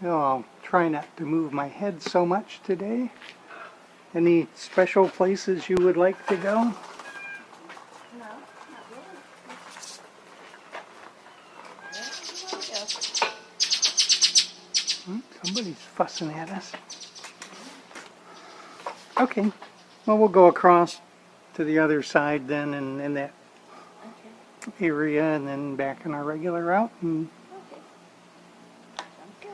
Well, I'll try not to move my head so much today. Any special places you would like to go? No, not really. Somebody's fussing at us. Okay, well, we'll go across to the other side then in that Okay. area and then back in our regular route. And Okay. Sounds good.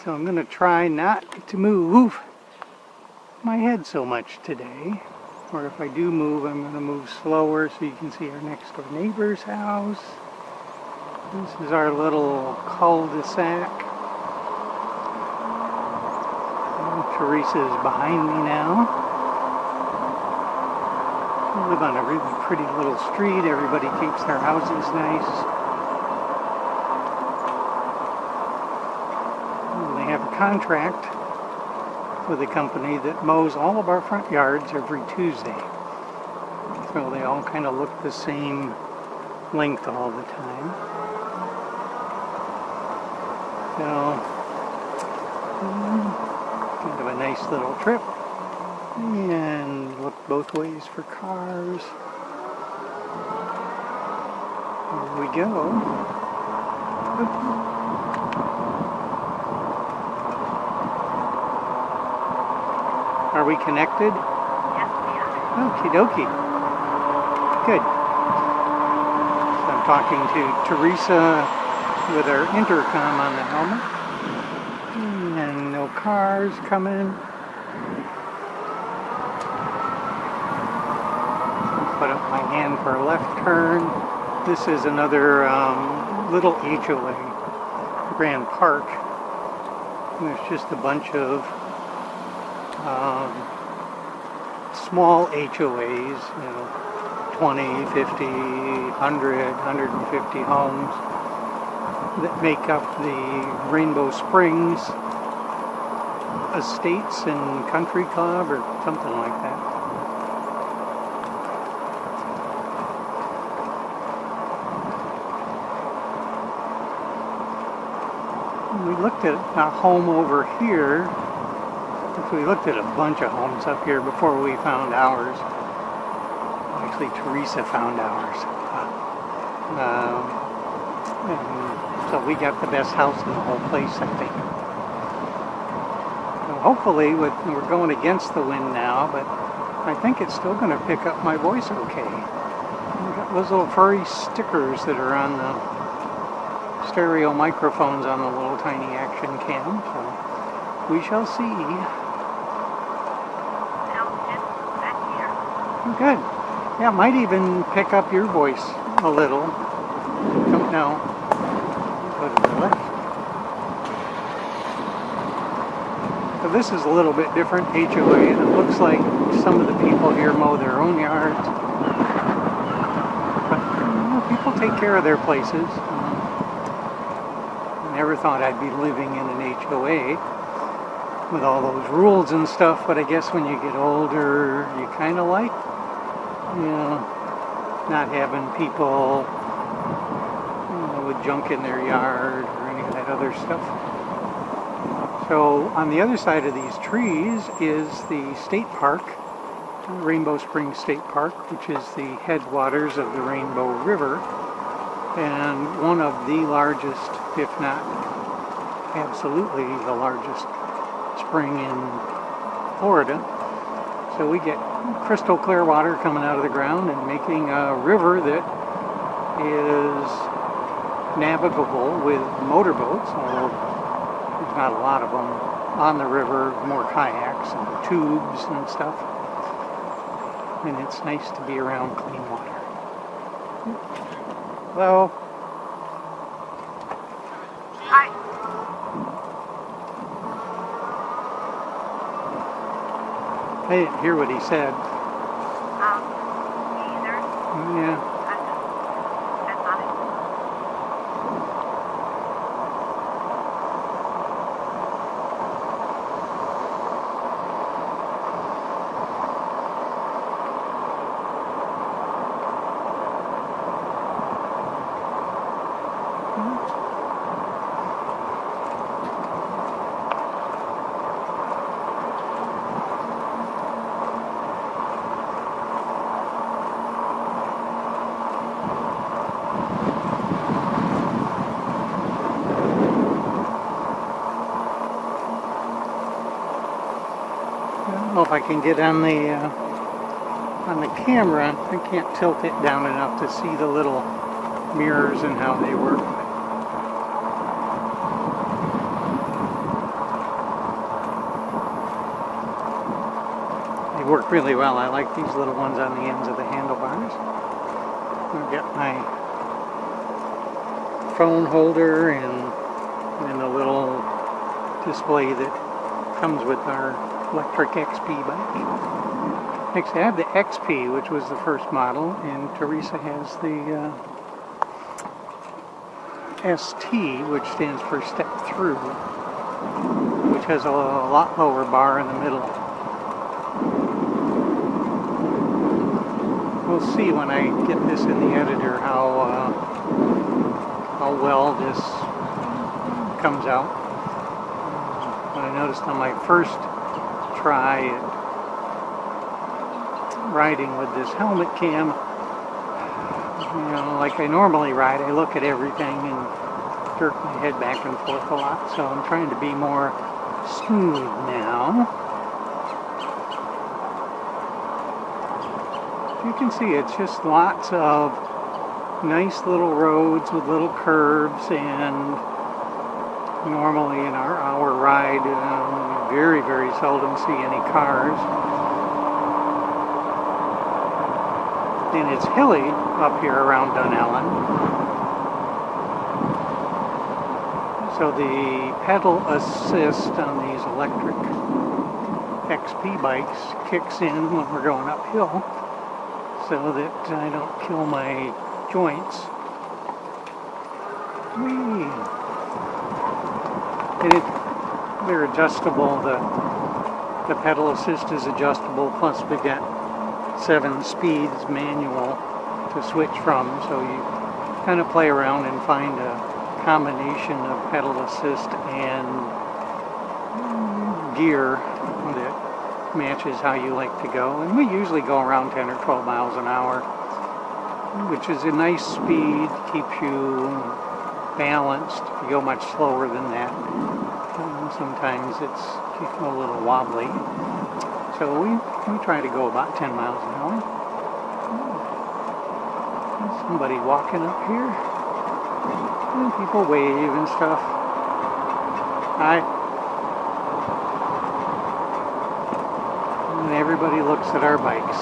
so I'm going to try not to move my head so much today. Or if I do move, I'm going to move slower so you can see our next door neighbor's house. This is our little cul-de-sac. And Teresa's behind me now. We live on a really pretty little street. Everybody keeps their houses nice. And they have a contract with a company that mows all of our front yards every Tuesday. So they all kind of look the same length all the time. So, kind of a nice little trip. And look both ways for cars. Here we go. Are we connected? Yes, we are. Okie dokie. Good. So I'm talking to Teresa with our intercom on the helmet. And no cars coming. Put up my hand for a left turn. This is another little HOA, Grand Park. And there's just a bunch of small HOAs, 20, 50, 100, 150 homes that make up the Rainbow Springs Estates and Country Club or something like that. We looked at a home over here. We looked at a bunch of homes up here before we found ours. Actually, Teresa found ours. And so we got the best house in the whole place, I think. So hopefully, we're going against the wind now, but I think it's still going to pick up my voice okay. We got those little furry stickers that are on the stereo microphones on the little tiny action cam, so we shall see. Good. Yeah, it might even pick up your voice a little. Don't know. Go to the left. So this is a little bit different HOA, and it looks like some of the people here mow their own yards. But people take care of their places. I never thought I'd be living in an HOA with all those rules and stuff, but I guess when you get older, you kind of like not having people with junk in their yard or any of that other stuff. So on the other side of these trees is the state park, Rainbow Springs State Park, which is the headwaters of the Rainbow River and one of the largest, if not absolutely the largest spring in Florida. So we get crystal clear water coming out of the ground and making a river that is navigable with motorboats, although there's not a lot of them on the river, more kayaks and tubes and stuff. And it's nice to be around clean water. Hello? Hi. I didn't hear what he said. Me either. Yeah. That's not it. if I can get on the camera. I can't tilt it down enough to see the little mirrors and how they work. They work really well. I like these little ones on the ends of the handlebars. I've got my phone holder and a little display that comes with our electric XP bike. Actually, I have the XP, which was the first model, and Teresa has the ST, which stands for Step Through, which has a lot lower bar in the middle. We'll see when I get this in the editor how well this comes out. I noticed on my first try at riding with this helmet cam, like I normally ride, I look at everything and jerk my head back and forth a lot, so I'm trying to be more smooth now. You can see it's just lots of nice little roads with little curves, and normally in our hour ride, very, very seldom see any cars. And it's hilly up here around Dunellen. So the pedal assist on these electric XP bikes kicks in when we're going uphill so that I don't kill my joints. Whee! And they're adjustable. The pedal assist is adjustable, plus we've got 7 speeds manual to switch from, so you kind of play around and find a combination of pedal assist and gear that matches how you like to go. And we usually go around 10 or 12 miles an hour, which is a nice speed, keeps you balanced. If you go much slower than that, sometimes it's a little wobbly. So we try to go about 10 miles an hour. There's somebody walking up here. And people wave and stuff. Hi. And everybody looks at our bikes.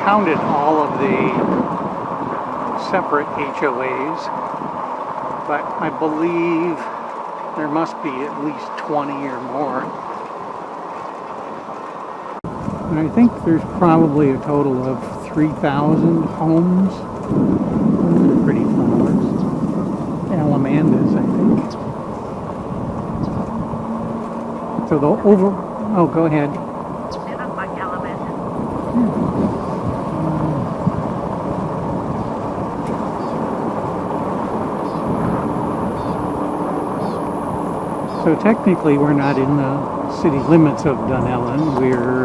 Counted all of the separate HOAs, but I believe there must be at least 20 or more. And I think there's probably a total of 3,000 homes. Those are pretty flowers. Alamandas, I think. So the oh, go ahead. They look like alamandas. So technically we're not in the city limits of Dunellen. We're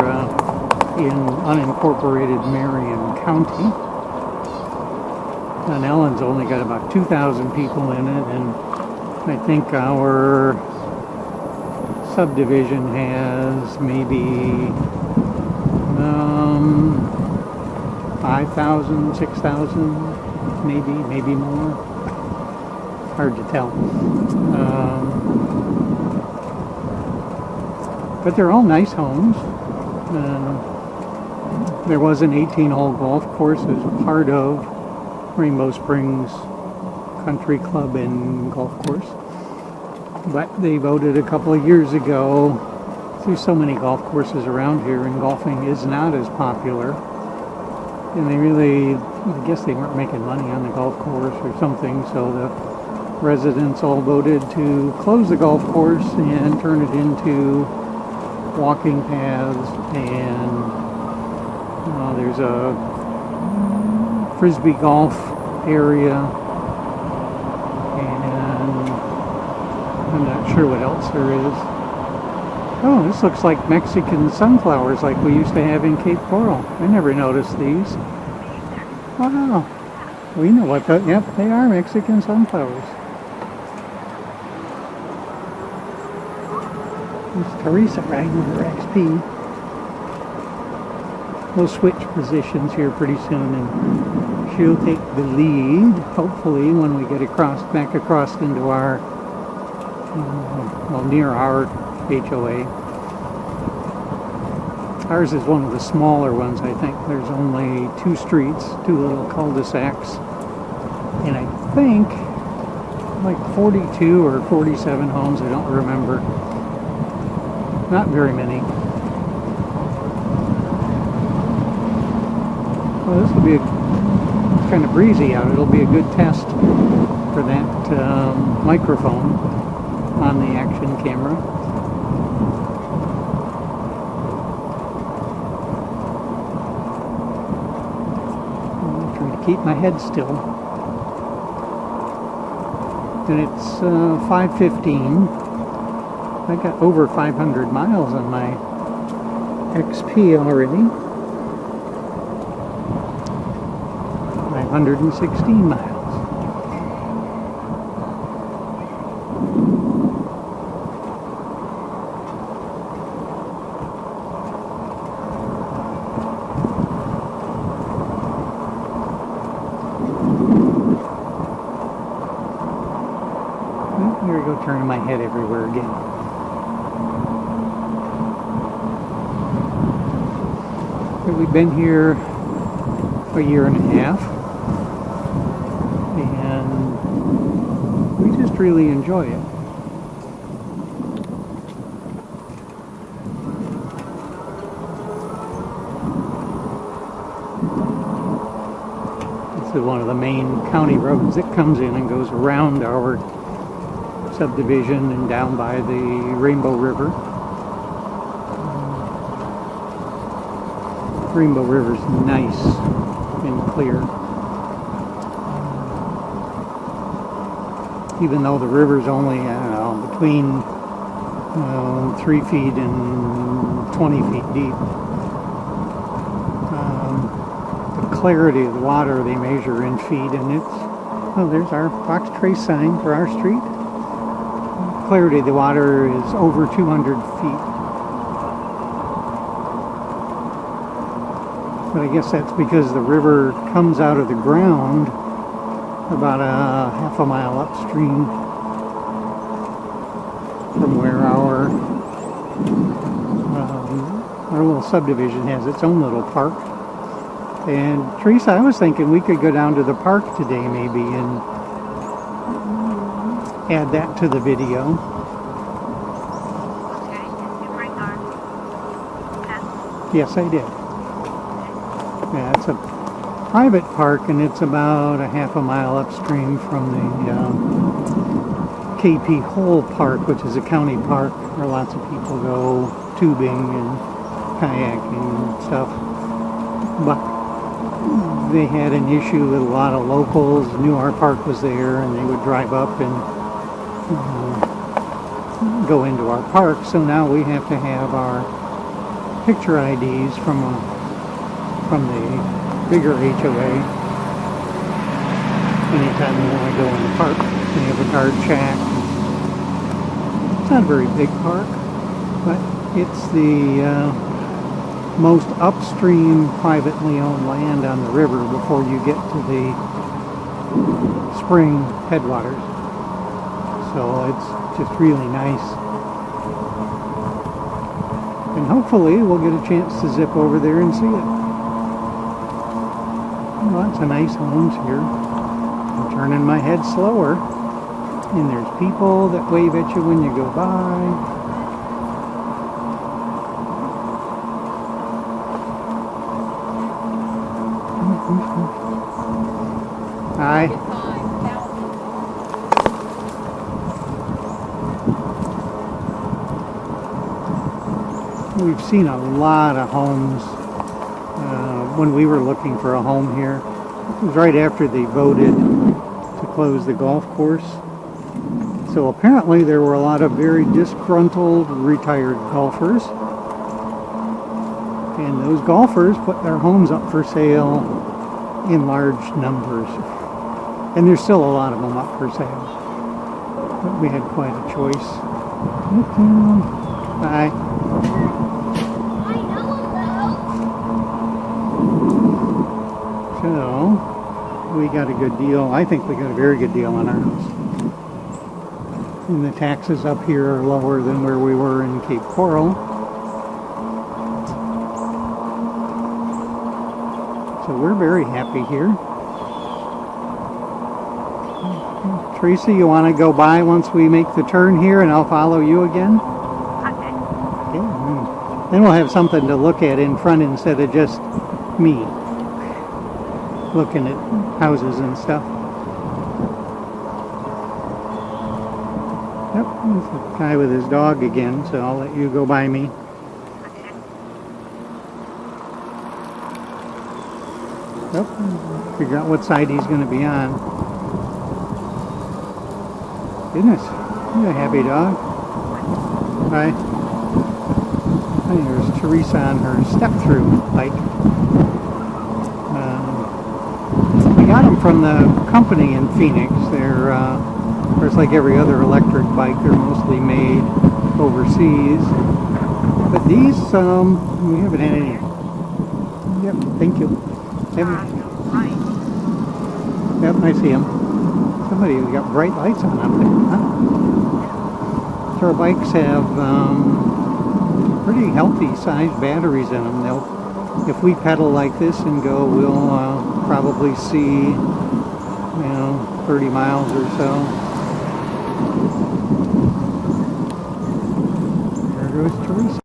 in unincorporated Marion County. Dunellen's only got about 2,000 people in it, and I think our subdivision has maybe 5,000, 6,000, maybe more. Hard to tell. But they're all nice homes. There was an 18-hole golf course as part of Rainbow Springs Country Club and Golf Course. But they voted a couple of years ago, there's so many golf courses around here and golfing is not as popular. And they really, I guess they weren't making money on the golf course or something, so the residents all voted to close the golf course and turn it into walking paths, and there's a frisbee golf area, and I'm not sure what else there is. Oh, this looks like Mexican sunflowers like we used to have in Cape Coral. I never noticed these. Wow. We know what the, yep, they are Mexican sunflowers. There's Teresa riding her XP. We'll switch positions here pretty soon and she'll take the lead, hopefully, when we get back across into our, well, near our HOA. Ours is one of the smaller ones, I think. There's only 2 streets, 2 little cul-de-sacs, and I think like 42 or 47 homes, I don't remember. Not very many. Well, this will be it's kind of breezy out. It'll be a good test for that microphone on the action camera. Keep my head still. And it's 5:15. I got over 500 miles on my XP already. 516 miles. Here we go, turning my head everywhere again. We've been here a year and a half, and we just really enjoy it. This is one of the main county roads that comes in and goes around our subdivision and down by the Rainbow River. Rainbow River's nice and clear. Even though the river's only, I don't know, between 3 feet and 20 feet deep. The clarity of the water they measure in feet, and it's, oh, there's our Fox Trace sign for our street. Clarity of the water is over 200 feet. But I guess that's because the river comes out of the ground about a half a mile upstream from where our little subdivision has its own little park. And Teresa, I was thinking we could go down to the park today maybe and add that to the video. Okay, did you bring our pass? Yes, I did. Yeah, it's a private park, and it's about a half a mile upstream from the KP Hole Park, which is a county park where lots of people go tubing and kayaking and stuff. But they had an issue with a lot of locals, knew our park was there, and they would drive up and go into our park. So now we have to have our picture IDs from the bigger HOA anytime we want to go in the park. We have a guard shack. It's not a very big park, but it's the most upstream privately owned land on the river before you get to the spring headwaters. So it's just really nice. And hopefully we'll get a chance to zip over there and see it. Lots of nice homes here. I'm turning my head slower, and there's people that wave at you when you go by. Hi. We've seen a lot of homes when we were looking for a home here. It was right after they voted to close the golf course. So apparently there were a lot of very disgruntled retired golfers. And those golfers put their homes up for sale in large numbers. And there's still a lot of them up for sale. But we had quite a choice. Bye. So, we got a good deal. I think we got a very good deal on our house. And the taxes up here are lower than where we were in Cape Coral. So we're very happy here. Tracy, you want to go by once we make the turn here and I'll follow you again? Okay. Okay. Then we'll have something to look at in front instead of just me looking at houses and stuff. Yep, there's the guy with his dog again, so I'll let you go by me. Yep, figure out what side he's going to be on. Goodness, you're a happy dog. Hi. And there's Teresa on her step-through bike. We got them from the company in Phoenix. They're, of course, like every other electric bike, they're mostly made overseas. But these, we haven't had any. Yep, thank you. Yep, I see them. Somebody's got bright lights on up there. Huh? So our bikes have pretty healthy sized batteries in them. If we pedal like this and go, we'll probably see, 30 miles or so. There goes Teresa.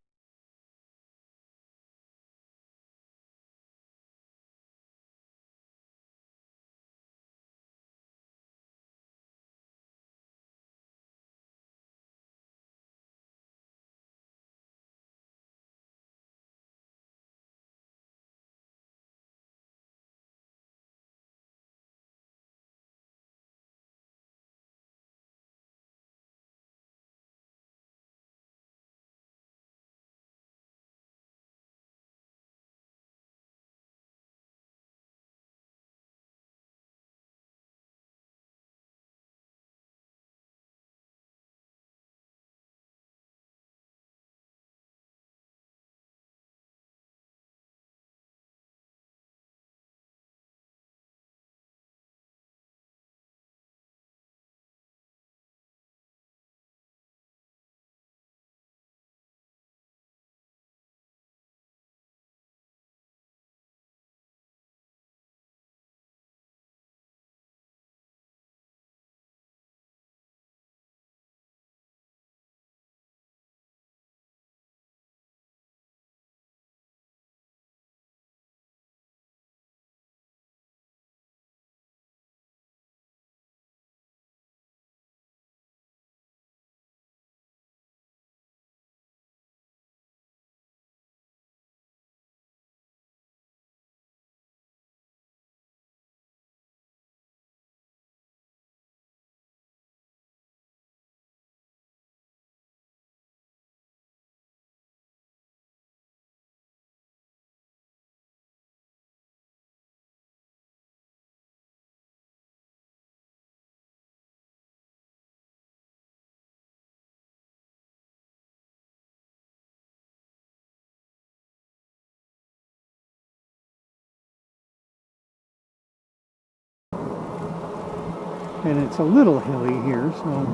And it's a little hilly here, so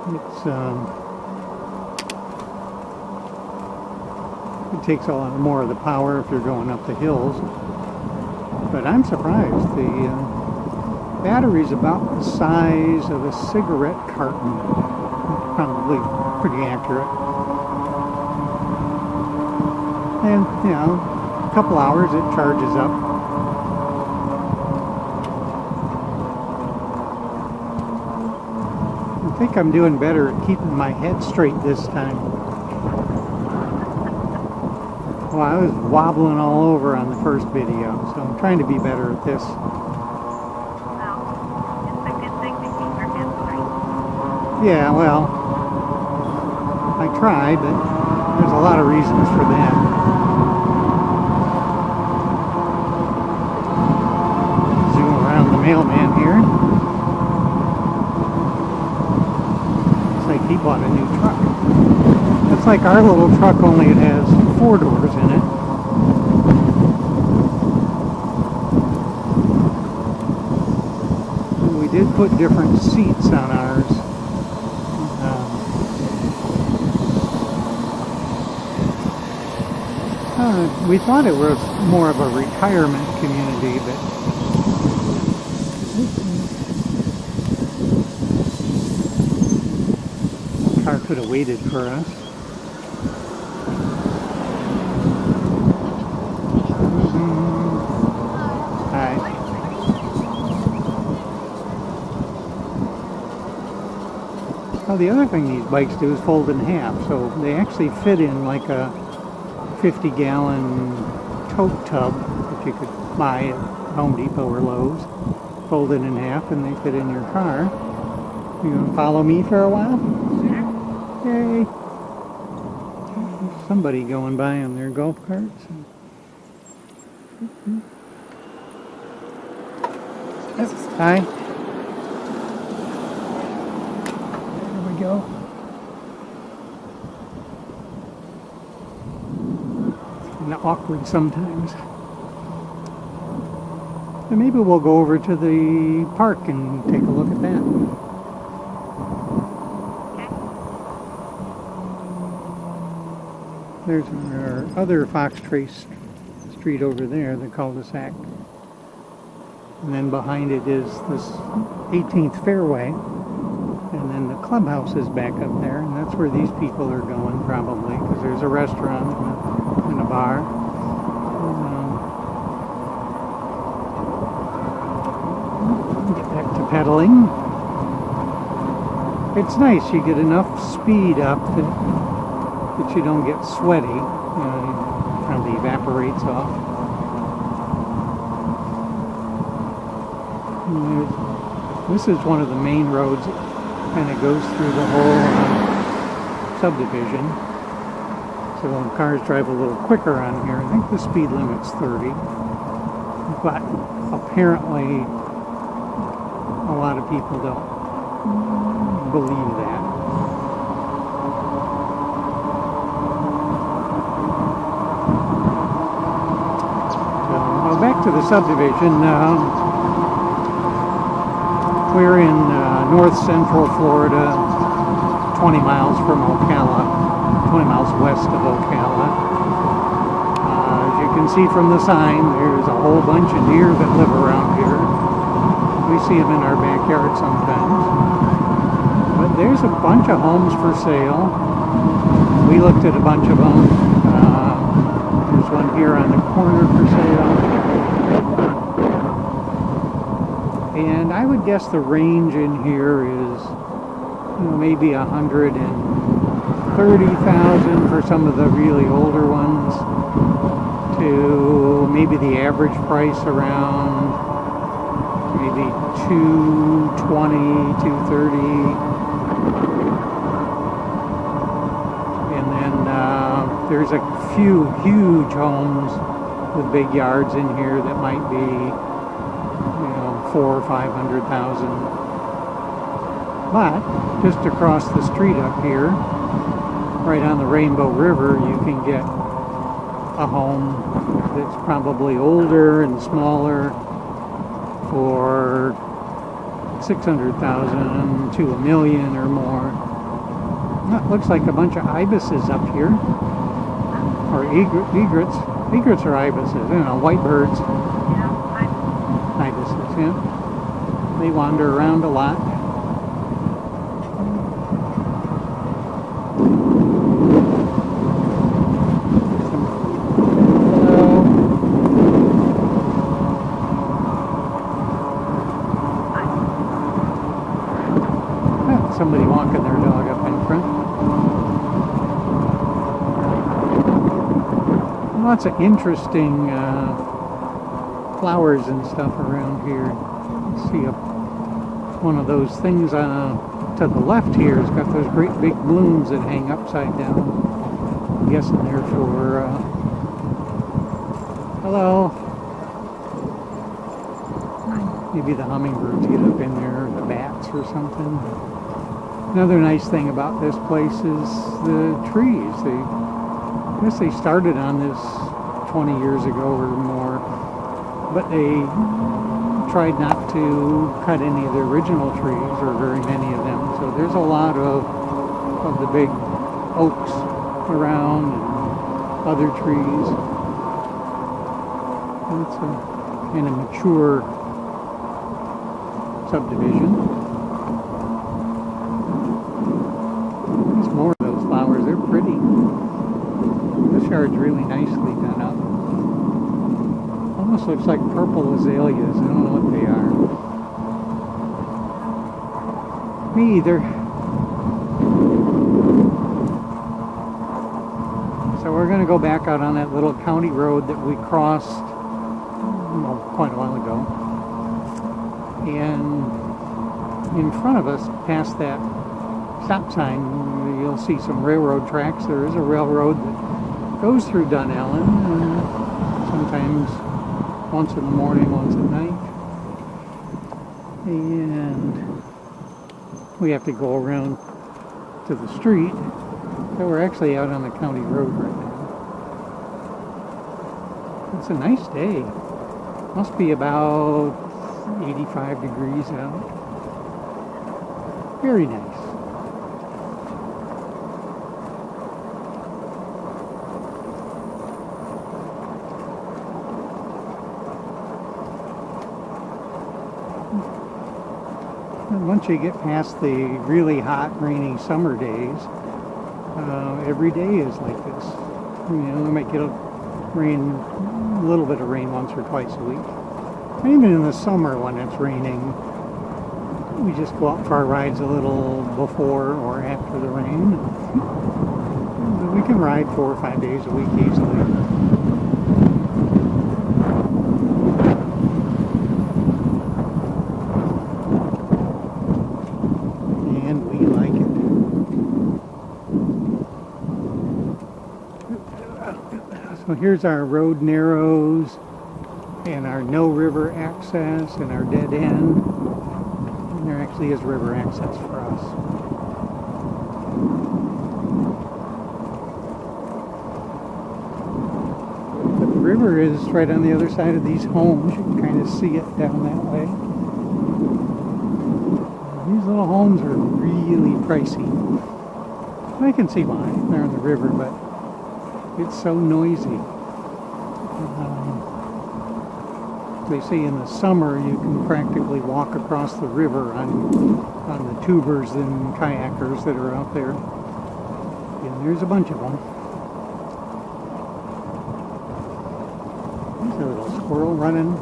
it's it takes a lot more of the power if you're going up the hills. But I'm surprised. The battery's about the size of a cigarette carton. Probably pretty accurate. And, a couple hours it charges up. I think I'm doing better at keeping my head straight this time. Well, I was wobbling all over on the first video, so I'm trying to be better at this. Well, it's a good thing to keep your head straight. Yeah, well, I try, but there's a lot of reasons for that. Zoom around the mailman here. Looks like he bought a new truck. That's like our little truck, only it has 4 doors in it. We did put different seats on ours. We thought it was more of a retirement community, but the car could have waited for us. Hi. Oh, the other thing these bikes do is fold in half, so they actually fit in like a 50-gallon tote tub that you could buy at Home Depot or Lowe's. Fold it in half and they fit in your car. You gonna follow me for a while? Yay! Somebody going by on their golf carts. Hi. There we go. Awkward sometimes. And maybe we'll go over to the park and take a look at that. There's our other Fox Trace Street over there, the cul-de-sac. And then behind it is this 18th Fairway. And then the clubhouse is back up there, and that's where these people are going probably, because there's a restaurant and a bar. Get back to pedaling. It's nice, you get enough speed up that you don't get sweaty. It probably evaporates off. This is one of the main roads that kind of goes through the whole subdivision. So cars drive a little quicker on here. I think the speed limit's 30. But apparently a lot of people don't believe that. So, well, back to the subdivision. We're in north central Florida, 20 miles from Ocala, 20 miles west of Ocala. As you can see from the sign, there's a whole bunch of deer that live around here. We see them in our backyard sometimes. But there's a bunch of homes for sale. We looked at a bunch of them. There's one here on the corner for sale. And I would guess the range in here is, maybe 130,000 for some of the really older ones, to maybe the average price around maybe 220, 230. And then there's a few huge homes with big yards in here that might be 400,000 or 500,000. But just across the street up here, right on the Rainbow River, you can get a home that's probably older and smaller for 600,000 to $1 million or more. That looks like a bunch of ibises up here, or egrets. Egrets or ibises, white birds. Ibises, yeah. They wander around a lot. Somebody walking their dog up in front. Lots of interesting flowers and stuff around here. You see one of those things on a to the left here has got those great big blooms that hang upside down. I'm guessing they're for, hello. Maybe the hummingbirds get up in there, or the bats or something. Another nice thing about this place is the trees. I guess they started on this 20 years ago or more, but they tried not to cut any of the original trees, or very many of them. So there's a lot of the big oaks around and other trees. It's a kind of mature subdivision. There's more of those flowers. They're pretty. This yard's really nicely done up. Almost looks like purple azaleas. I don't know what they are. Me either. So we're going to go back out on that little county road that we crossed quite a while ago. And in front of us, past that stop sign, you'll see some railroad tracks. There is a railroad that goes through Dunellen, and sometimes once in the morning, once at night. And we have to go around to the street. So we're actually out on the county road right now. It's a nice day. Must be about 85 degrees out. Very nice. And once you get past the really hot, rainy summer days, every day is like this. You know, we might get a little bit of rain once or twice a week. Even in the summer when it's raining, we just go out for our rides a little before or after the rain. We can ride 4 or 5 days a week easily. And we like it. So here's our road narrows, and our no river access, and our dead end. And there actually is river access for us. But the river is right on the other side of these homes. You can kind of see it down that way. These little homes are really pricey. I can see why. They're on the river, but it's so noisy. They say in the summer you can practically walk across the river on the tubers and kayakers that are out there. And there's a bunch of them. There's a little squirrel running.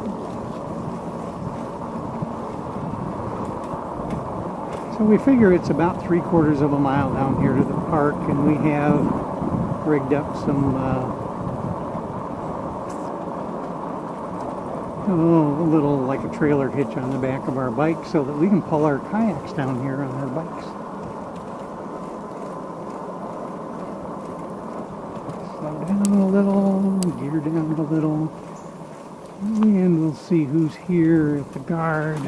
So we figure it's about 3/4 of a mile down here to the park, and we have rigged up some a little like a trailer hitch on the back of our bike so that we can pull our kayaks down here on our bikes. Slow down a little, gear down a little, and we'll see who's here at the guard.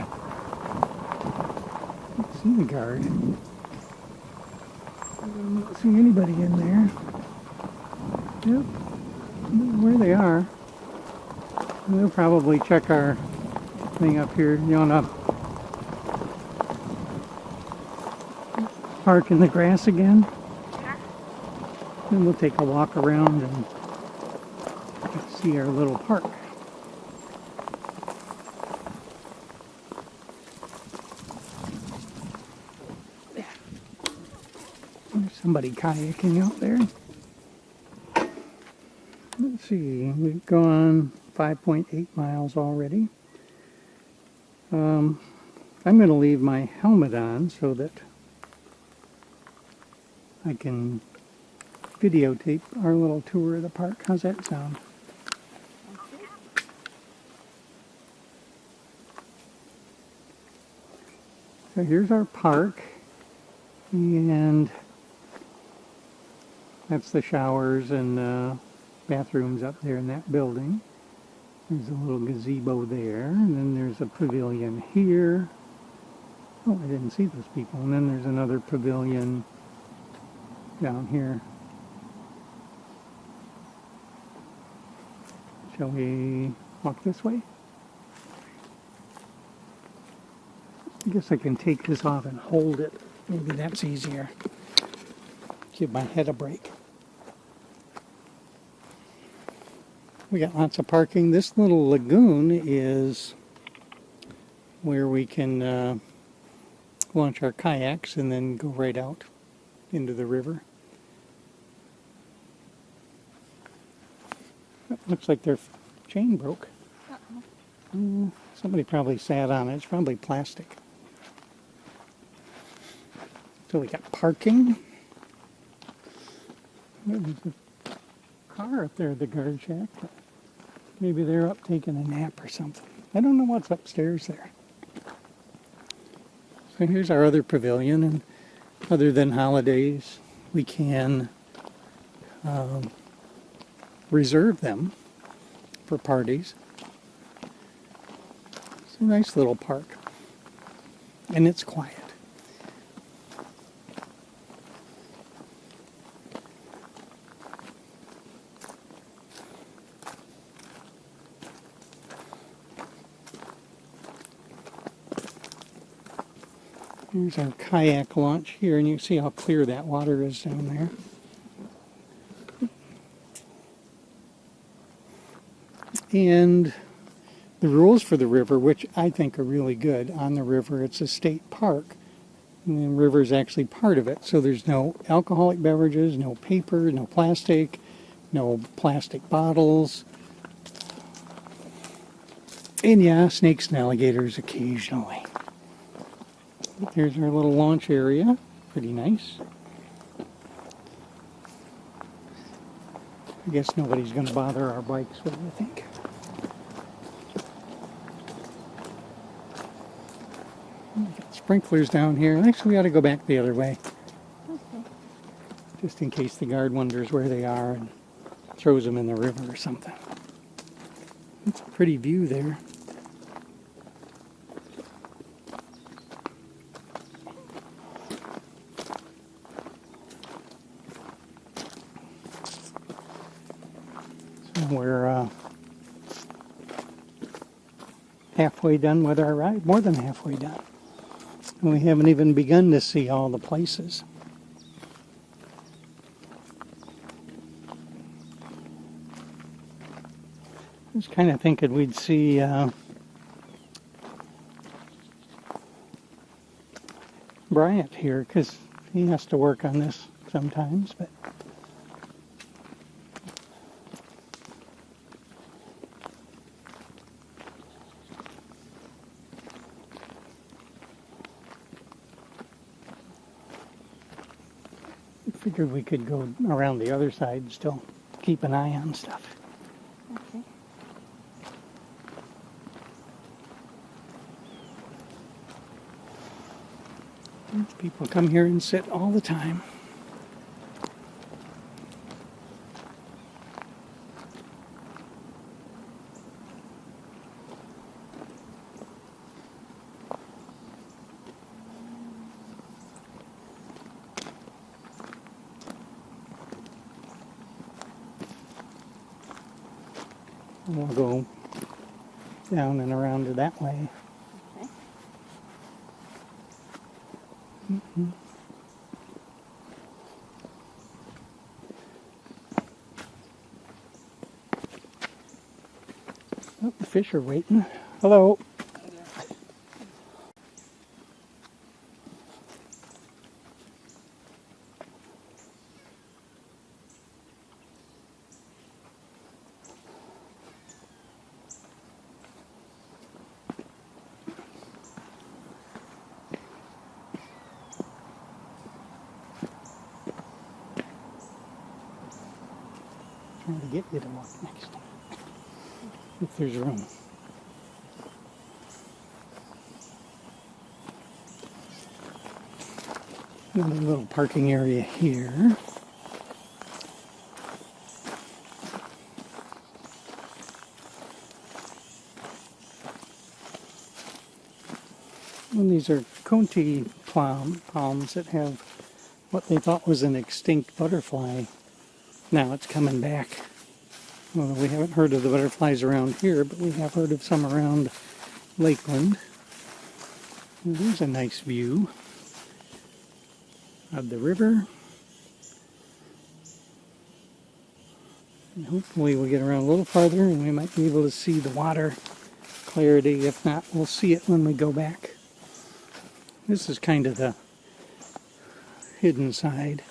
Can't see the guard. I don't see anybody in there. Yep, where they are. They'll probably check our thing up here. You want to park in the grass again? Sure. Then we'll take a walk around and see our little park. There's somebody kayaking out there. Let's see, we've gone 5.8 miles already. I'm going to leave my helmet on so that I can videotape our little tour of the park. How's that sound? So here's our park. And that's the showers and bathrooms up there in that building. There's a little gazebo there, and then there's a pavilion here. Oh, I didn't see those people. And then there's another pavilion down here. Shall we walk this way? I guess I can take this off and hold it. Maybe that's easier. Give my head a break. We got lots of parking. This little lagoon is where we can launch our kayaks and then go right out into the river. It looks like their chain broke. Somebody probably sat on it. It's probably plastic. So we got parking. There's a car up there at the guard shack. But maybe they're up taking a nap or something. I don't know what's upstairs there. So here's our other pavilion, and other than holidays, we can reserve them for parties. It's a nice little park, and it's quiet. Here's our kayak launch here, and you can see how clear that water is down there. And the rules for the river, which I think are really good on the river, it's a state park. And the river is actually part of it. So there's no alcoholic beverages, no paper, no plastic bottles. And yeah, snakes and alligators occasionally. But there's our little launch area. Pretty nice. I guess nobody's going to bother our bikes, what do you think? Got sprinklers down here. Actually, we ought to go back the other way. Okay. Just in case the guard wonders where they are and throws them in the river or something. It's a pretty view there. So we're halfway done with our ride, more than halfway done. And we haven't even begun to see all the places. I was kind of thinking we'd see Bryant here, because he has to work on this sometimes, but figured we could go around the other side and still keep an eye on stuff. Okay. People come here and sit all the time. We'll go down and around to that way. Okay. Oh, the fish are waiting. Hello. Trying to get you to walk next time, if there's room. Another little parking area here. And these are Conti palms that have what they thought was an extinct butterfly. Now it's coming back. Well, we haven't heard of the butterflies around here, but we have heard of some around Lakeland. And there's a nice view of the river. And hopefully we'll get around a little farther and we might be able to see the water clarity. If not, we'll see it when we go back. This is kind of the hidden side.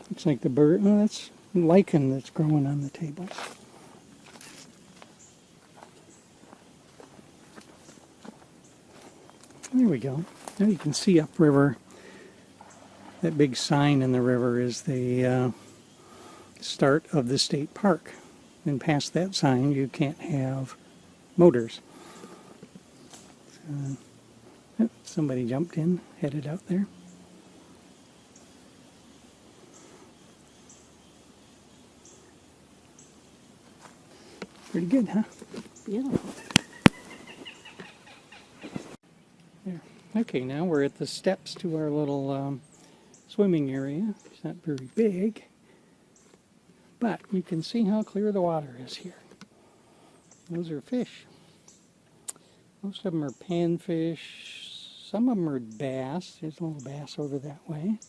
Looks like the bird, oh, that's lichen that's growing on the tables. There we go. Now you can see upriver. That big sign in the river is the start of the state park. And past that sign you can't have motors. Oh, somebody jumped in, headed out there. Pretty good, huh? Beautiful. There. Okay, now we're at the steps to our little swimming area. It's not very big, but you can see how clear the water is here. Those are fish. Most of them are panfish. Some of them are bass. There's a little bass over that way.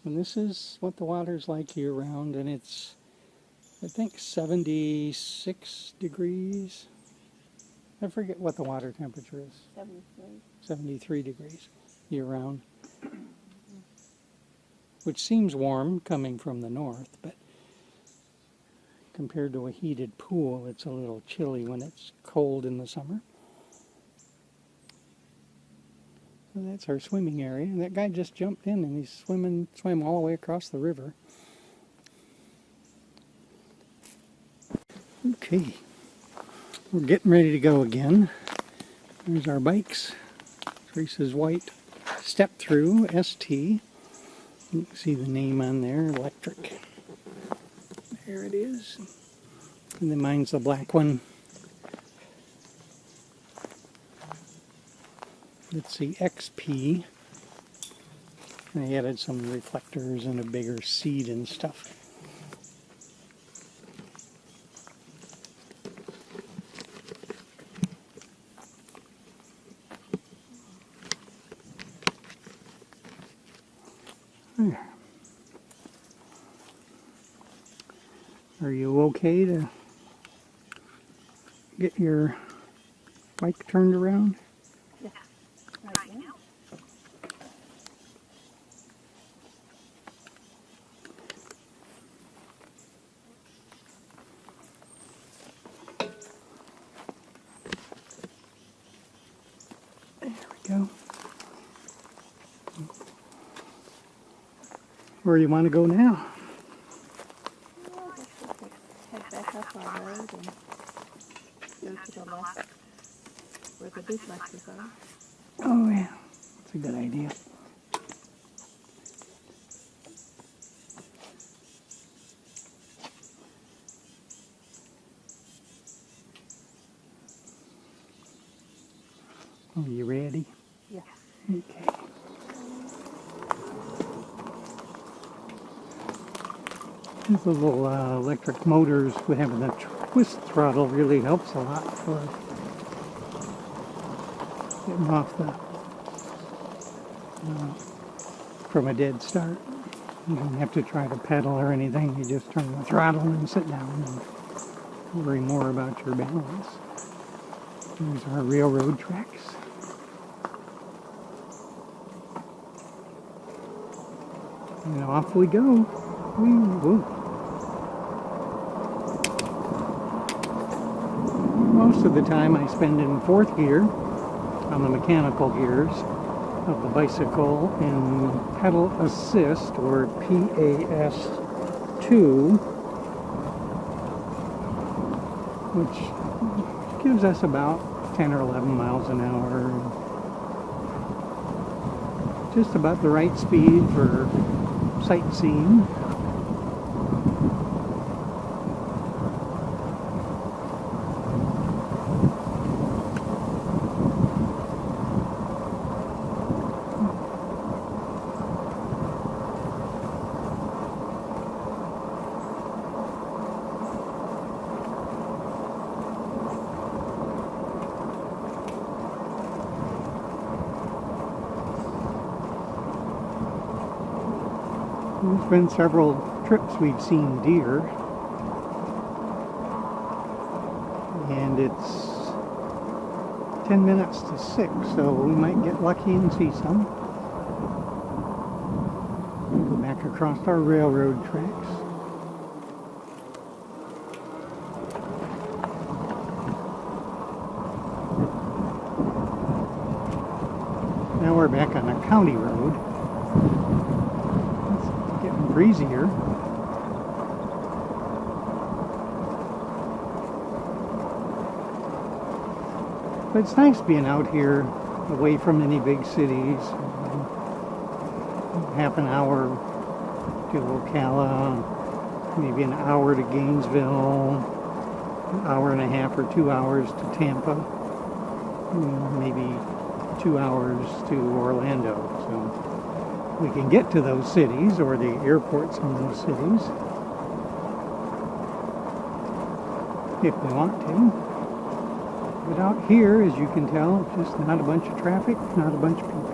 And this is what the water's like year round, and it's, I think, 76 degrees. I forget what the water temperature is. 73. 73 degrees year round. Which seems warm coming from the north, but compared to a heated pool, it's a little chilly when it's cold in the summer. So that's our swimming area. And that guy just jumped in and he's swam all the way across the river. Okay, we're getting ready to go again. There's our bikes. Teresa's white step through ST. You can see the name on there, electric. There it is. And then mine's the black one. It's the XP. And they added some reflectors and a bigger seat and stuff. There. Are you okay to get your bike turned around? Yeah. Right now. There we go. Where do you want to go now? Well, I guess we'll head back up our road and go to the left where the duplexes are. Oh yeah, that's a good idea. Are you ready? Yeah. Okay. These little electric motors with having the twist throttle really helps a lot for getting off the from a dead start. You don't have to try to pedal or anything. You just turn the throttle and sit down and worry more about your balance. There's our railroad tracks. And off we go. Woo. Most of the time I spend in fourth gear on the mechanical gears of the bicycle in pedal assist, or PAS2, which gives us about 10 or 11 miles an hour. Just about the right speed for sightseeing. There's been several trips we've seen deer, and it's 10 minutes to 6, so we might get lucky and see some. Go back across our railroad tracks. Now we're back on a county road. Breezier. But it's nice being out here away from any big cities. Half an hour to Ocala, maybe an hour to Gainesville, an hour and a half or 2 hours to Tampa, maybe 2 hours to Orlando. So we can get to those cities, or the airports in those cities, if we want to. But out here, as you can tell, just not a bunch of traffic, not a bunch of people.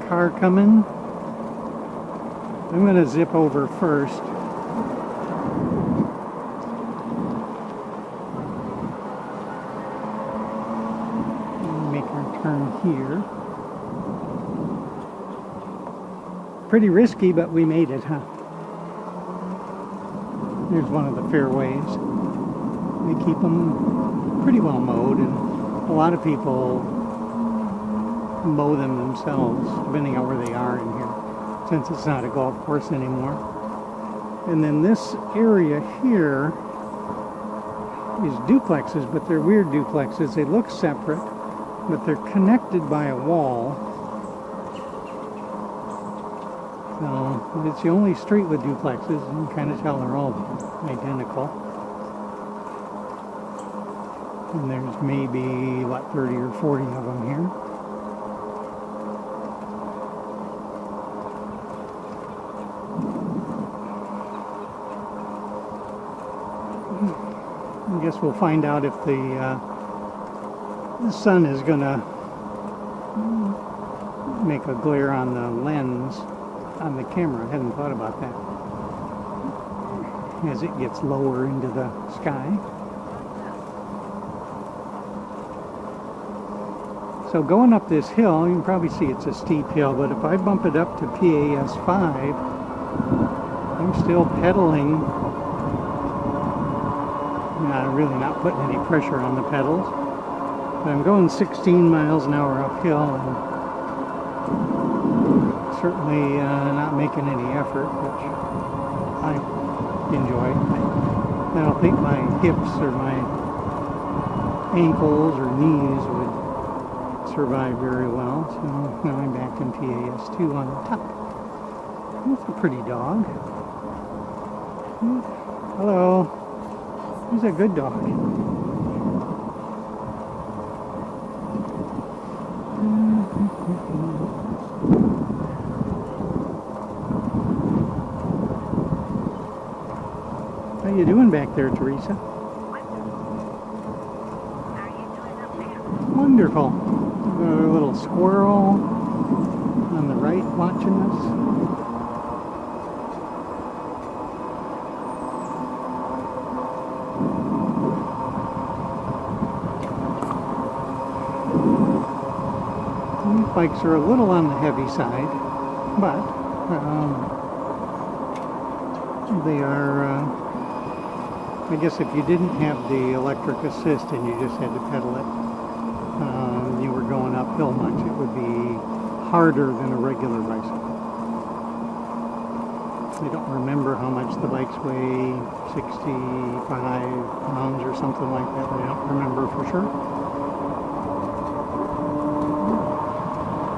Car coming. I'm going to zip over first. Make our turn here. Pretty risky, but we made it, huh? Here's one of the fairways. They keep them pretty well mowed, and a lot of people mow them themselves, depending on where they are in here, since it's not a golf course anymore. And then this area here is duplexes, but they're weird duplexes. They look separate, but they're connected by a wall. So it's the only street with duplexes, and you can kind of tell they're all identical. And there's maybe, what, 30 or 40 of them here. I guess we'll find out if the sun is going to make a glare on the lens on the camera. I hadn't thought about that. As it gets lower into the sky. So going up this hill, you can probably see it's a steep hill, but if I bump it up to PAS 5, I'm still pedaling. Really not putting any pressure on the pedals. But I'm going 16 miles an hour uphill, and certainly not making any effort, which I enjoy. I don't think my hips or my ankles or knees would survive very well. So now I'm back in PAS 2 on the top. That's a pretty dog. Hello. He's a good dog. How you doing back there, Teresa? How are you doing up there? Wonderful. A little squirrel on the right watching us. These bikes are a little on the heavy side, but they are, I guess if you didn't have the electric assist and you just had to pedal it, you were going uphill much, it would be harder than a regular bicycle. I don't remember how much the bikes weigh, 65 pounds or something like that. I don't remember for sure.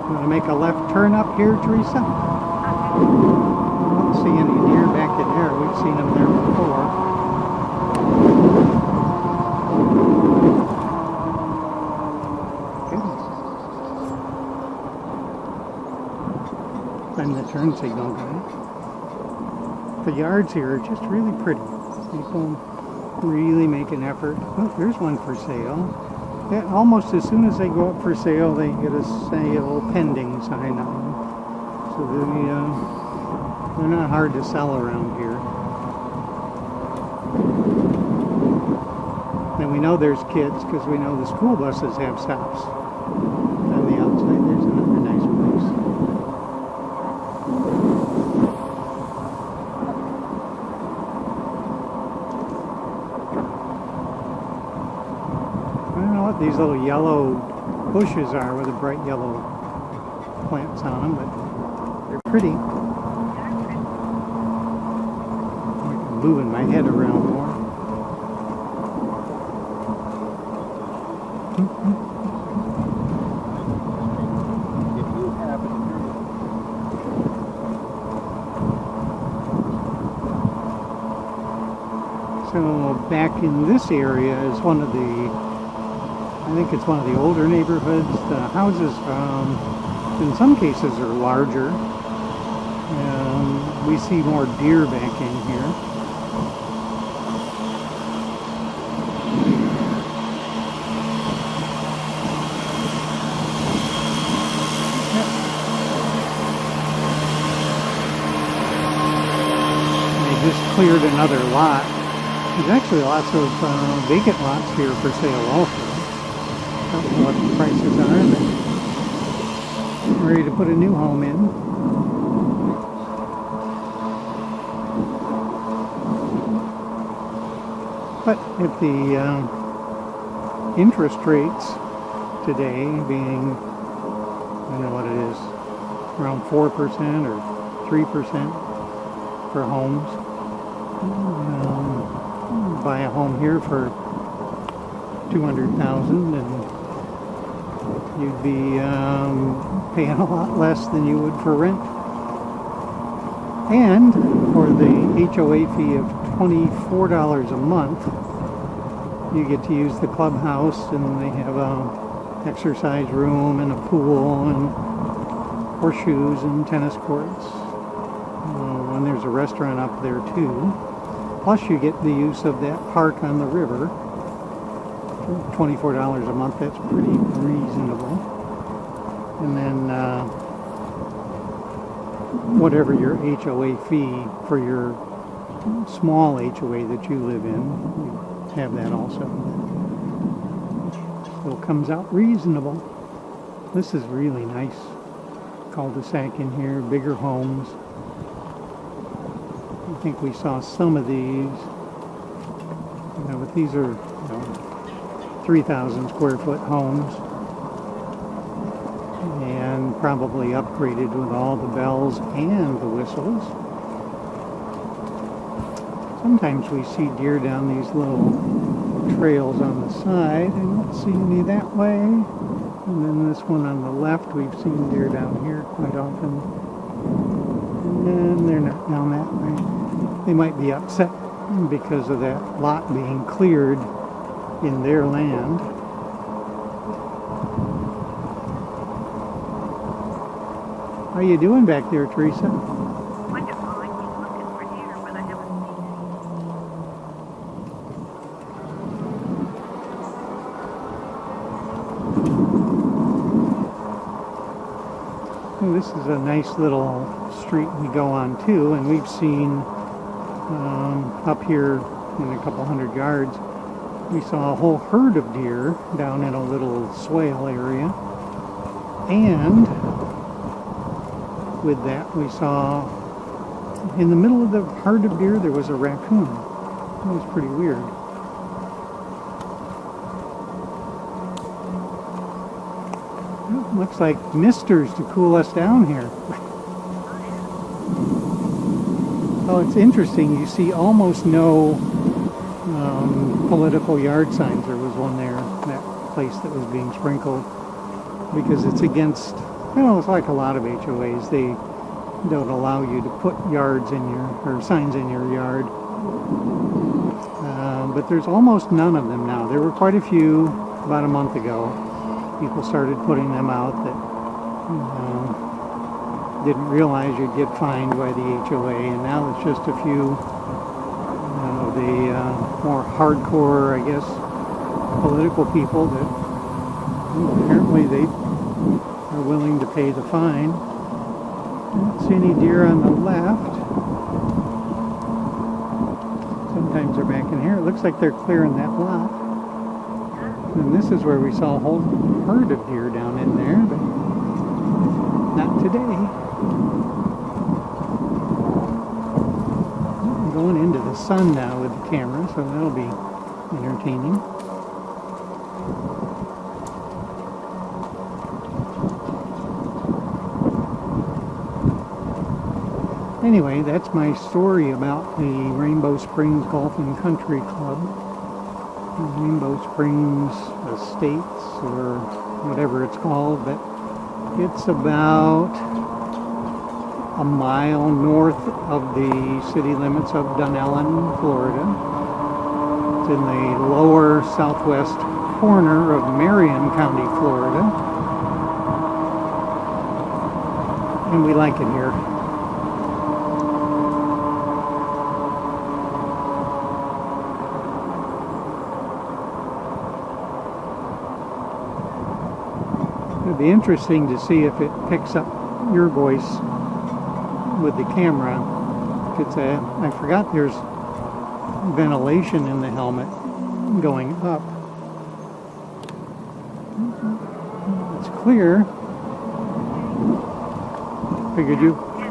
You want to make a left turn up here, Teresa? I don't see any deer back in there. We've seen them there before. I'm the turn signal guy. The yards here are just really pretty. People really make an effort. Oh, there's one for sale. Yeah, almost as soon as they go up for sale, they get a sale pending sign on them. So they're not hard to sell around here. And we know there's kids because we know the school buses have stops. On the outside, there's another nice place. I don't know what these little yellow bushes are with the bright yellow plants on them, but they're pretty. I'm moving my head around more. So back in this area is one of the, I think it's one of the older neighborhoods. The houses, in some cases, are larger. We see more deer back in here. They just cleared another lot. There's actually lots of vacant lots here for sale also. I don't know what the prices are, but I'm ready to put a new home in. But if the interest rates today being, I don't know what it is, around 4% or 3% for homes, buy a home here for $200,000 and you'd be paying a lot less than you would for rent. And for the HOA fee of $24 a month, you get to use the clubhouse, and they have a exercise room and a pool and horseshoes and tennis courts. And there's a restaurant up there too. Plus you get the use of that park on the river. $24 a month, that's pretty reasonable. And then whatever your HOA fee for your small HOA that you live in, you have that also. So it comes out reasonable. This is really nice cul-de-sac in here, bigger homes. I think we saw some of these, but these are 3,000 square foot homes and probably upgraded with all the bells and the whistles. Sometimes we see deer down these little trails on the side. I don't see any that way. And then this one on the left, we've seen deer down here quite often. And they're not down that way. They might be upset because of that lot being cleared in their land. How you doing back there, Teresa? Wonderful. I keep looking for deer, but I haven't seen Well, this is a nice little street we go on too, and we've seen up here in a couple hundred yards, we saw a whole herd of deer down in a little swale area, and with that we saw in the middle of the herd of deer there was a raccoon. That was pretty weird. Well, looks like misters to cool us down here. Well, it's interesting. You see almost no political yard signs. There was one there, that place that was being sprinkled, because it's against, it's like a lot of HOAs. They don't allow you to put signs in your yard. But there's almost none of them now. There were quite a few about a month ago. People started putting them out that didn't realize you'd get fined by the HOA, and now it's just a few of the more hardcore, I guess, political people that apparently they are willing to pay the fine. I don't see any deer on the left. Sometimes they're back in here. It looks like they're clearing that lot. And this is where we saw a whole herd of deer down in there, but not today. I'm going into the sun now with the camera, so that'll be entertaining. Anyway, that's my story about the Rainbow Springs Golf and Country Club. Rainbow Springs Estates, or whatever it's called, but it's about a mile north of the city limits of Dunellen, Florida. It's in the lower southwest corner of Marion County, Florida. And we like it here. It'd be interesting to see if it picks up your voice with the camera. I forgot there's ventilation in the helmet going up. It's clear. Figured you. It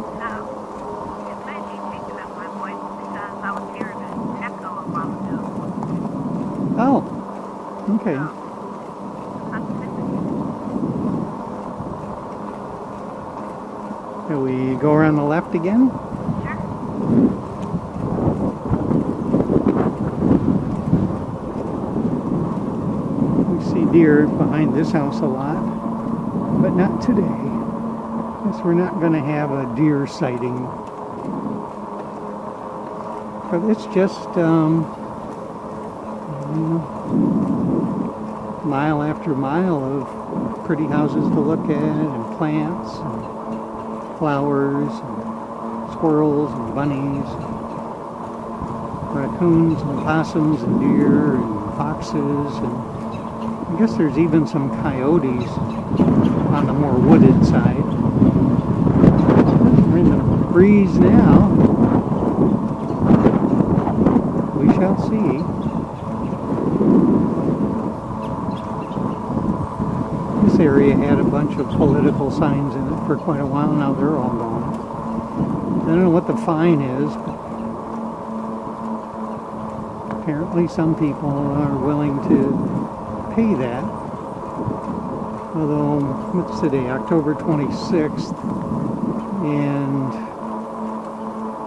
may be picking up my voice because I was hearing an echo a while ago. Oh, okay. Shall we go around the left again? Sure. We see deer behind this house a lot, but not today. Guess we're not going to have a deer sighting. But it's just mile after mile of pretty houses to look at, and plants, and flowers, and squirrels, and bunnies, and raccoons, and possums, and deer, and foxes, and I guess there's even some coyotes on the more wooded side. We're in the breeze now. We shall see. This area had a bunch of political signs in it for quite a while. Now they're all gone. I don't know what the fine is, but apparently some people are willing to pay that. Although, what's today? October 26th. And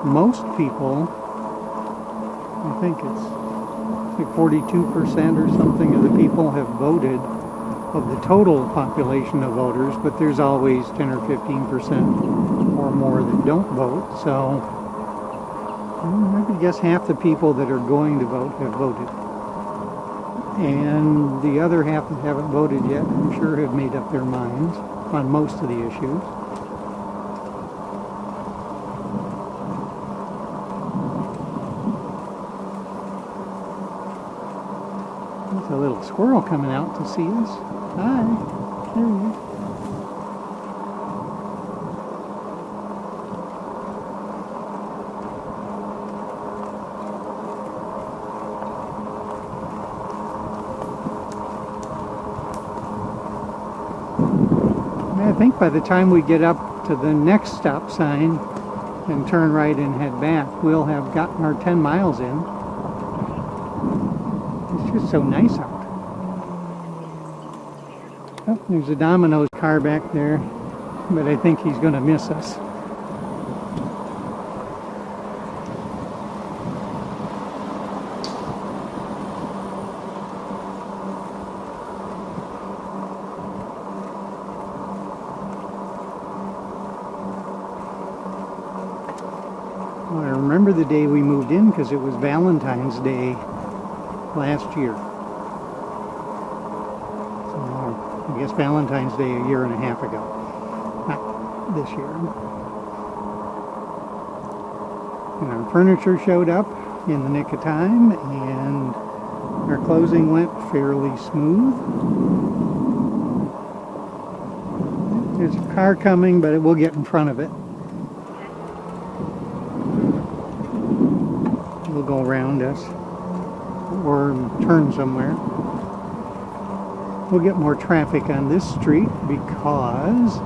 most people, I think it's like 42% or something of the people have voted of the total population of voters, but there's always 10 or 15% or more that don't vote. So I would guess half the people that are going to vote have voted. And the other half that haven't voted yet, I'm sure, have made up their minds on most of the issues. There's a little squirrel coming out to see us. Hi, there he is. I think by the time we get up to the next stop sign and turn right and head back, we'll have gotten our 10 miles in. It's just so nice out. Oh, there's a Domino's car back there, but I think he's going to miss us. Well, I remember the day we moved in because it was Valentine's Day last year. So I guess Valentine's Day a year and a half ago. Not this year. And our furniture showed up in the nick of time, and our closing went fairly smooth. There's a car coming, but we'll get in front of it. We'll go around us or turn somewhere. We'll get more traffic on this street because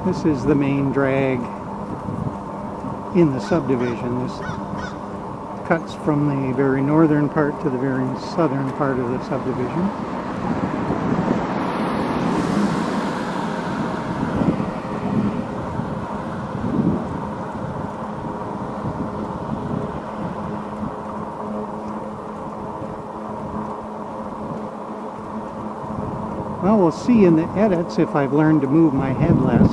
this is the main drag in the subdivision. This cuts from the very northern part to the very southern part of the subdivision. Well, we'll see in the edits if I've learned to move my head less.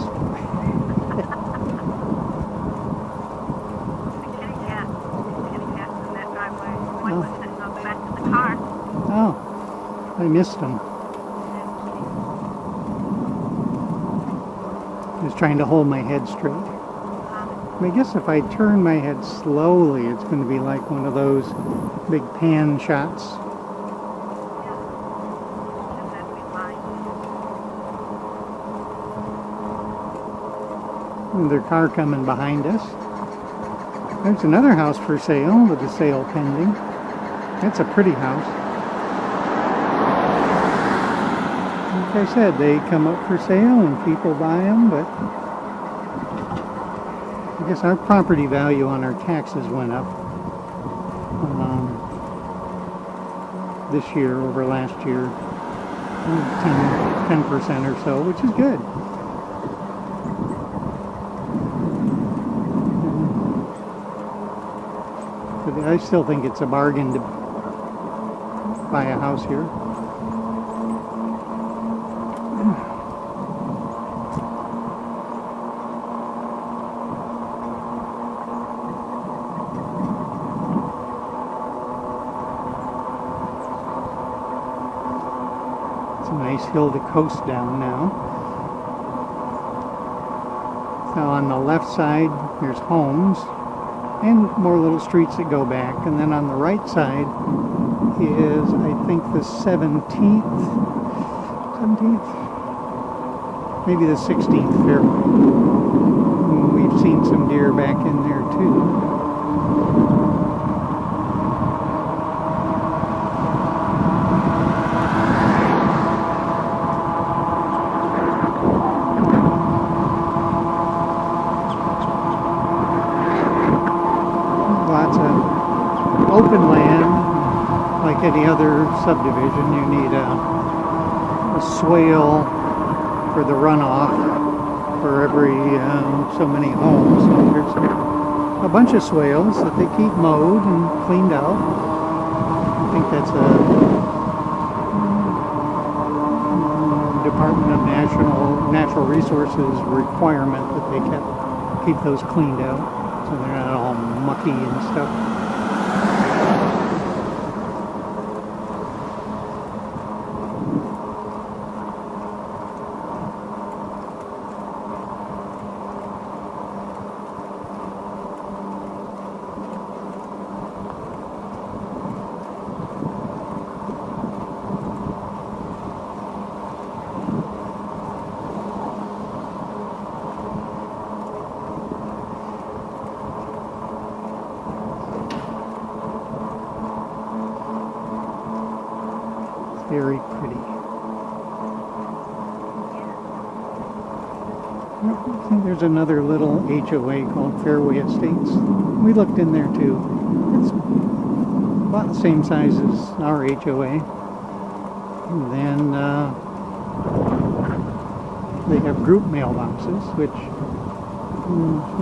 Oh, I missed him. I was trying to hold my head straight. I guess if I turn my head slowly, it's going to be like one of those big pan shots. And their car coming behind us. There's another house for sale with a sale pending. That's a pretty house. Like I said, they come up for sale and people buy them, but I guess our property value on our taxes went up this year over last year, 10% or so, which is good. But I still think it's a bargain to buy a house here. It's a nice hill to coast down now. So on the left side, there's homes and more little streets that go back, and then on the right side is, I think, the 17th, maybe the 16th fairway. And we've seen some deer back in there too. Lots of open land, like any other subdivision. You need a swale for the runoff for every so many homes. So there's a bunch of swales that they keep mowed and cleaned out. I think that's a Department of Natural Resources requirement that they keep those cleaned out, so they're not all mucky and stuff. Very pretty. I think there's another little HOA called Fairway Estates. We looked in there too. It's about the same size as our HOA. And then they have group mailboxes, which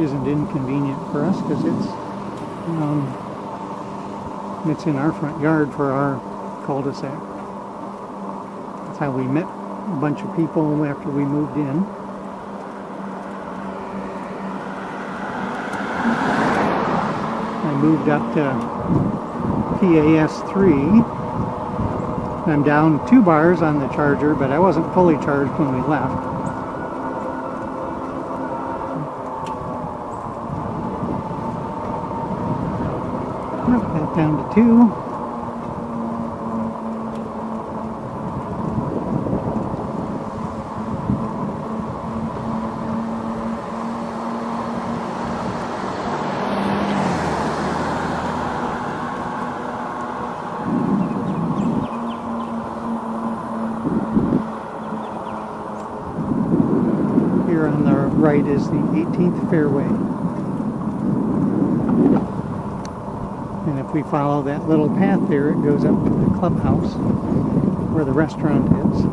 isn't inconvenient for us because it's in our front yard for our cul-de-sac. That's how we met a bunch of people after we moved in. moved up to PAS 3. I'm down 2 bars on the charger, but I wasn't fully charged when we left. Got that down to 2. Here on the right is the 18th fairway. And if we follow that little path there, it goes up to the clubhouse where the restaurant is.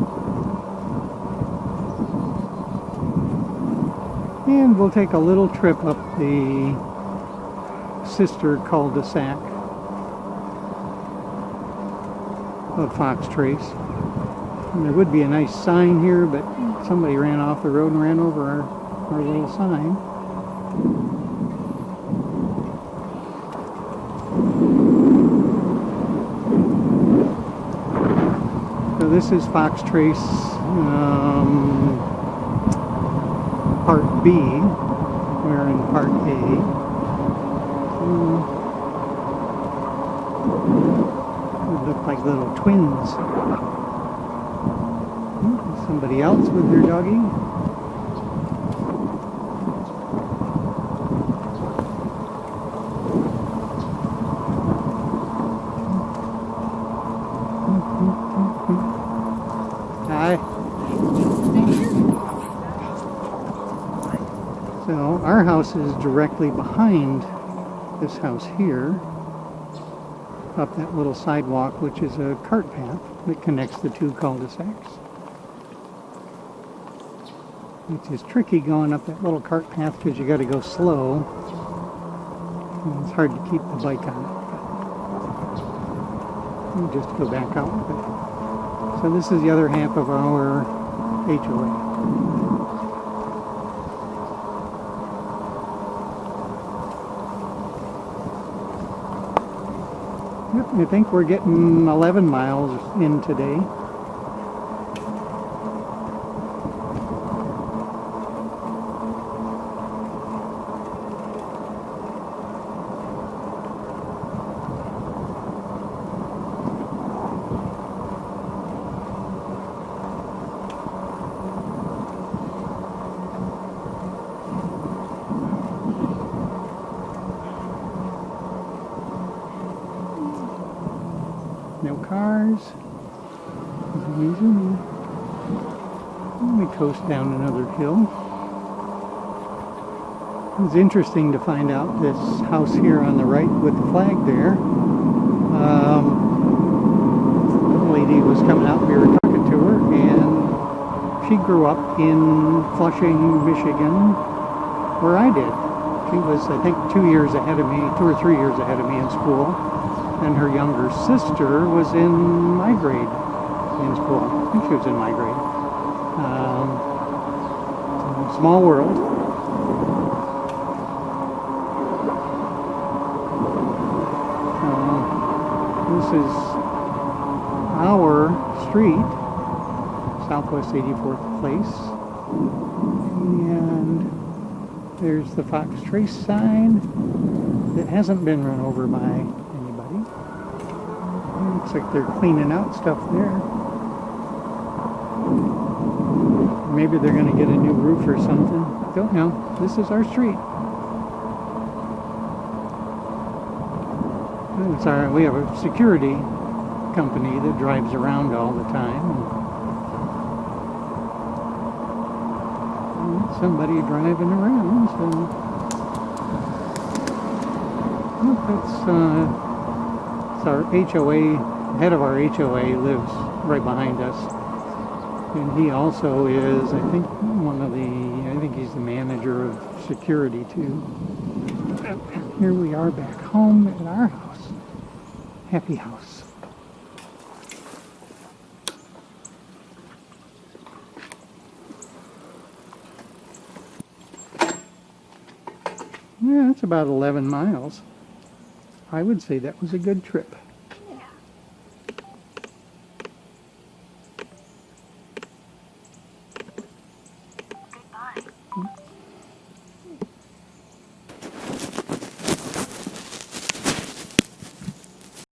And we'll take a little trip up the sister cul-de-sac of Fox Trace. And there would be a nice sign here, but somebody ran off the road and ran over our little sign. So this is Fox Trace Part B. We're in Part A. They look like little twins. Somebody else with their doggy. Hi. So our house is directly behind this house here, up that little sidewalk, which is a cart path that connects the 2 cul-de-sacs. Which is tricky going up that little cart path because you got to go slow. And it's hard to keep the bike on it. You just go back out with it. So this is the other half of our HOA. Yep, I think we're getting 11 miles in today. No cars. Easy. And we coast down another hill. It's interesting to find out this house here on the right with the flag there. The lady was coming out, we were talking to her, and she grew up in Flushing, Michigan, where I did. She was, I think, 2 years ahead of me, 2 or 3 years ahead of me in school. And her younger sister was in my grade in school. I think she was in my grade. Small world. This is our street, Southwest 84th Place. And there's the Fox Trace sign that hasn't been run over by anybody. Looks like they're cleaning out stuff there. Maybe they're going to get a new roof or something. Don't know. This is our street. It's our, we have a security company that drives around all the time. And somebody driving around, so that's our HOA. Head of our HOA lives right behind us. And he also is, I think, I think he's the manager of security too. Here we are back home at our house. Happy house. Yeah, it's about 11 miles. I would say that was a good trip.